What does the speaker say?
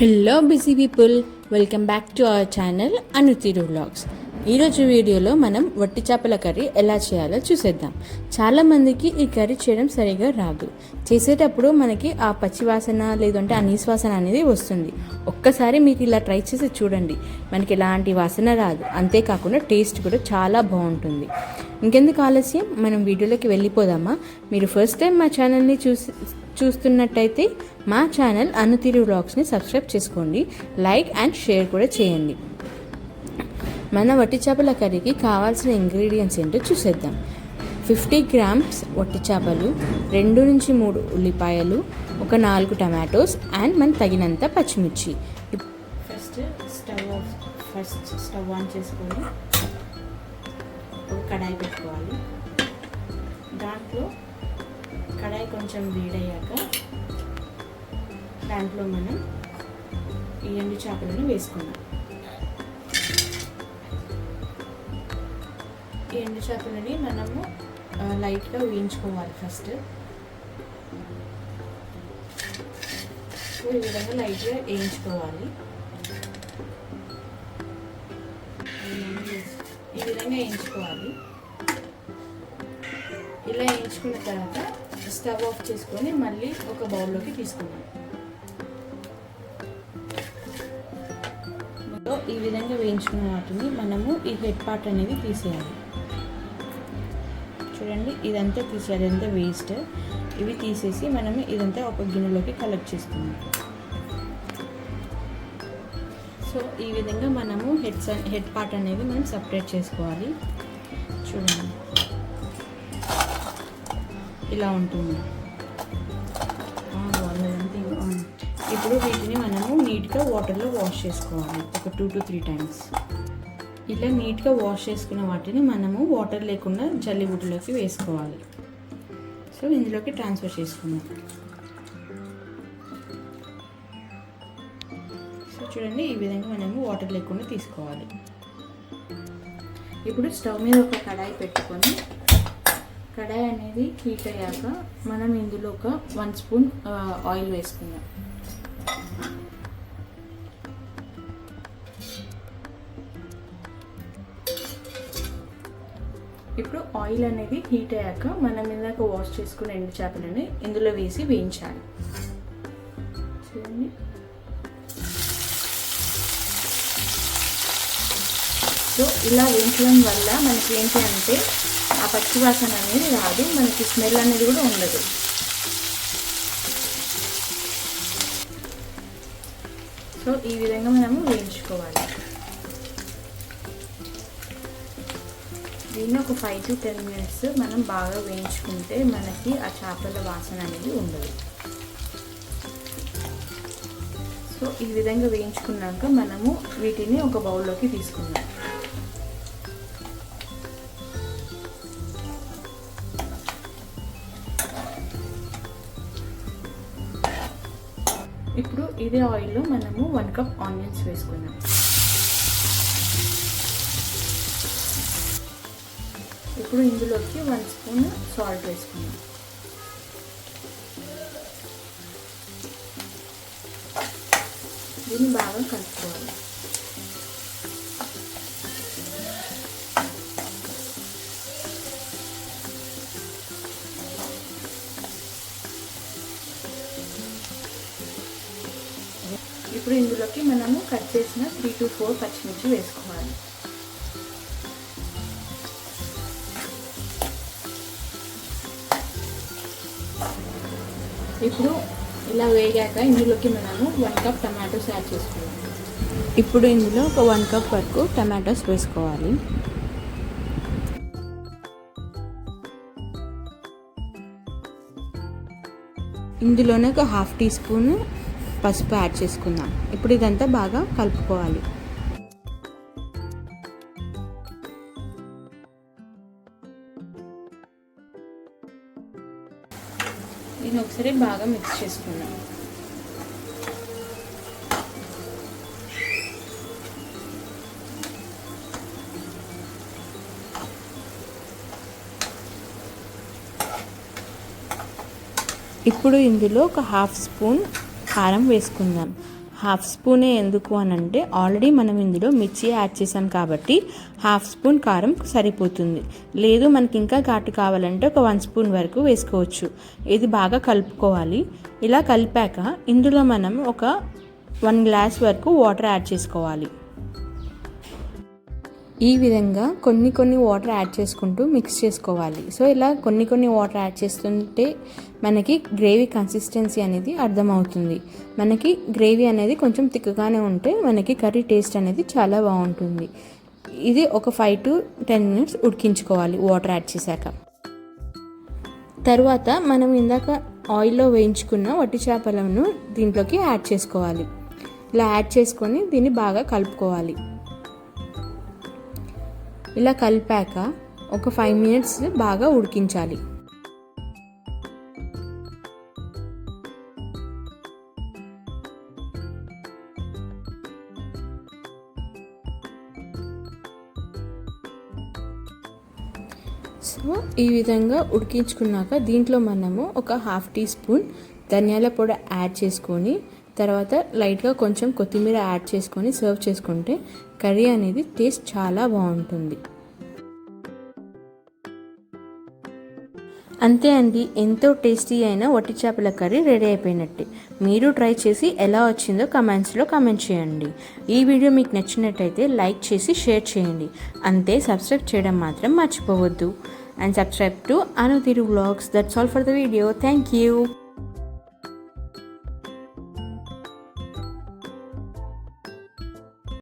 Hello busy people, welcome back to our channel Anuthiru vlogs. ఈరోజు వీడియోలో మనం వట్టి చేపల కర్రీ ఎలా చేయాలో చూసేద్దాం. చాలామందికి ఈ కర్రీ చేయడం సరిగా రాదు. చేసేటప్పుడు మనకి ఆ పచ్చివాసన లేదంటే ఆ నీసువాసన అనేది వస్తుంది. ఒక్కసారి మీరు ఇలా ట్రై చేసి చూడండి, మనకి ఎలాంటి వాసన రాదు. అంతేకాకుండా టేస్ట్ కూడా చాలా బాగుంటుంది. ఇంకెందుకు ఆలస్యం, మనం వీడియోలోకి వెళ్ళిపోదామా? మీరు ఫస్ట్ టైం మా ఛానల్ని చూస్తున్నట్టయితే మా ఛానల్ అనుతిరు వ్లాగ్స్ని సబ్స్క్రైబ్ చేసుకోండి, లైక్ అండ్ షేర్ కూడా చేయండి. మన వట్టి చేపల కర్రీకి కావాల్సిన ఇంగ్రీడియంట్స్ ఏంటో చూసేద్దాం. 50 గ్రామ్స్ వట్టి చేపలు, 2 నుంచి 3 ఉల్లిపాయలు, ఒక 4 టమాటోస్ అండ్ మనకు తగినంత పచ్చిమిర్చి. ఫస్ట్ స్టవ్ ఆన్ చేసుకొని ఒక కడాయి పెట్టుకోవాలి. దాంట్లో కడాయి కొంచెం వేడయ్యాక దాంట్లో మనం ఈ ఎండు చేపలను వేసుకున్నాం. ఈ ఎండు చేపలని మనము లైట్గా వేయించుకోవాలి. ఫస్ట్ ఈ విధంగా లైట్గా వేయించుకోవాలి. ఈ విధంగా వేయించుకోవాలి. ఇలా వేయించుకున్న తర్వాత స్టవ్ ఆఫ్ చేసుకొని మళ్ళీ ఒక బౌల్లోకి తీసుకున్నాం. ఈ విధంగా వేయించుకున్న వాటిని మనము ఈ హెడ్ పార్ట్ అనేది తీసేయాలి. చూడండి, ఇదంతా తీసేయాలి, ఇదంతా వేస్ట్. ఇవి తీసేసి మనము ఇదంతా ఒక గిన్నెలోకి కలెక్ట్ చేసుకున్నాం. సో ఈ విధంగా మనము హెడ్ పార్ట్ అనేది మనం సపరేట్ చేసుకోవాలి. చూడండి, ఇలా ఉంటుంది. ఇప్పుడు వీటిని మనము నీట్గా వాటర్లో వాష్ చేసుకోవాలి, ఒక 2 to 3 టైమ్స్. ఇలా నీట్గా వాష్ చేసుకున్న వాటిని మనము వాటర్ లేకుండా జల్లిబుట్టలోకి వేసుకోవాలి. సో ఇందులోకి ట్రాన్స్ఫర్ చేసుకుందాం. సో చూడండి, ఈ విధంగా మనము వాటర్ లేకుండా తీసుకోవాలి. ఇప్పుడు స్టవ్ మీద ఒక కడాయి పెట్టుకొని, కడాయి అనేది హీట్ అయ్యాక మనం ఇందులో ఒక 1 స్పూన్ ఆయిల్ వేసుకుందాం. ఇప్పుడు ఆయిల్ అనేది హీట్ అయ్యాక మనం ఇందాక వాష్ చేసుకున్న ఎండు చేపలని ఇందులో వేసి వేయించాలి. చూడండి, సో ఇలా వేయించడం వల్ల మనకి ఏంటి అంటే ఆ పచ్చివాసన అనేది రాదు, మనకి స్మెల్ అనేది కూడా ఉండదు. సో ఈ విధంగా మనము వేయించుకోవాలి. దీన్ని ఒక 5 to 10 minutes మనం బాగా వేయించుకుంటే మనకి ఆ చేపల వాసన అనేది ఉండదు. సో ఈ విధంగా వేయించుకున్నాక మనము వీటిని ఒక బౌల్లోకి తీసుకుందాం. ఇప్పుడు ఇదే ఆయిల్లో మనము 1 కప్ ఆనియన్స్ వేసుకుందాం. ఇప్పుడు ఇందులోకి 1 స్పూన్ సాల్ట్ వేసుకుందాం. దీన్ని బాగా కలుపుకోవాలి. ఇప్పుడు ఇందులోకి మనము కట్ చేసిన 3 to 4 పచ్చిమిర్చి వేసుకోవాలి. ఇప్పుడు ఇలా వేగాక ఇందులోకి మనము 1 కప్ టమాటోస్ యాడ్ చేసుకోవాలి. ఇప్పుడు ఇందులో ఒక 1 కప్ వరకు టమాటోస్ వేసుకోవాలి. ఇందులోనే ఒక 1/2 టీ స్పూన్ పసుపు యాడ్ చేసుకుందాం. ఇప్పుడు ఇదంతా బాగా కలుపుకోవాలి. దీన్ని ఒకసారి బాగా మిక్స్ చేసుకుందాం. ఇప్పుడు ఇందులో ఒక 1/2 స్పూన్ కారం వేసుకుందాం. హాఫ్ స్పూనే ఎందుకు అని అంటే ఆల్రెడీ మనం ఇందులో మిర్చి యాడ్ చేసాం కాబట్టి హాఫ్ స్పూన్ కారం సరిపోతుంది. లేదు మనకి ఇంకా ఘాటు కావాలంటే ఒక 1 స్పూన్ వరకు వేసుకోవచ్చు. ఇది బాగా కలుపుకోవాలి. ఇలా కలిపాక ఇందులో మనం ఒక 1 గ్లాస్ వరకు వాటర్ యాడ్ చేసుకోవాలి. ఈ విధంగా కొన్ని వాటర్ యాడ్ చేసుకుంటూ మిక్స్ చేసుకోవాలి. సో ఇలా కొన్ని వాటర్ యాడ్ చేస్తుంటే మనకి గ్రేవీ కన్సిస్టెన్సీ అనేది అర్థమవుతుంది. మనకి గ్రేవీ అనేది కొంచెం తిక్కగానే ఉంటే మనకి కర్రీ టేస్ట్ అనేది చాలా బాగుంటుంది. ఇది ఒక 5 to 10 minutes ఉడికించుకోవాలి వాటర్ యాడ్ చేశాక. తర్వాత మనం ఇందాక ఆయిల్లో వేయించుకున్న వట్టి చేపలను దీంట్లోకి యాడ్ చేసుకోవాలి. ఇలా యాడ్ చేసుకొని దీన్ని బాగా కలుపుకోవాలి. ఇలా కలిపాక ఒక 5 minutes బాగా ఉడికించాలి. సో ఈ విధంగా ఉడికించుకున్నాక దీంట్లో మనము ఒక 1/2 టీ స్పూన్ ధనియాల పొడి యాడ్ చేసుకొని తర్వాత లైట్గా కొంచెం కొత్తిమీర యాడ్ చేసుకొని సర్వ్ చేసుకుంటే కర్రీ అనేది టేస్ట్ చాలా బాగుంటుంది. అంతే అండి, ఎంతో టేస్టీ అయిన వట్టి చేపల కర్రీ రెడీ అయిపోయినట్టే. మీరు ట్రై చేసి ఎలా వచ్చిందో కమెంట్స్లో కామెంట్ చేయండి. ఈ వీడియో మీకు నచ్చినట్టయితే లైక్ చేసి షేర్ చేయండి. అంతే, సబ్స్క్రైబ్ చేయడం మాత్రం మర్చిపోవద్దు. And subscribe to Anuthiru Vlogs. That's all for the video. Thank you.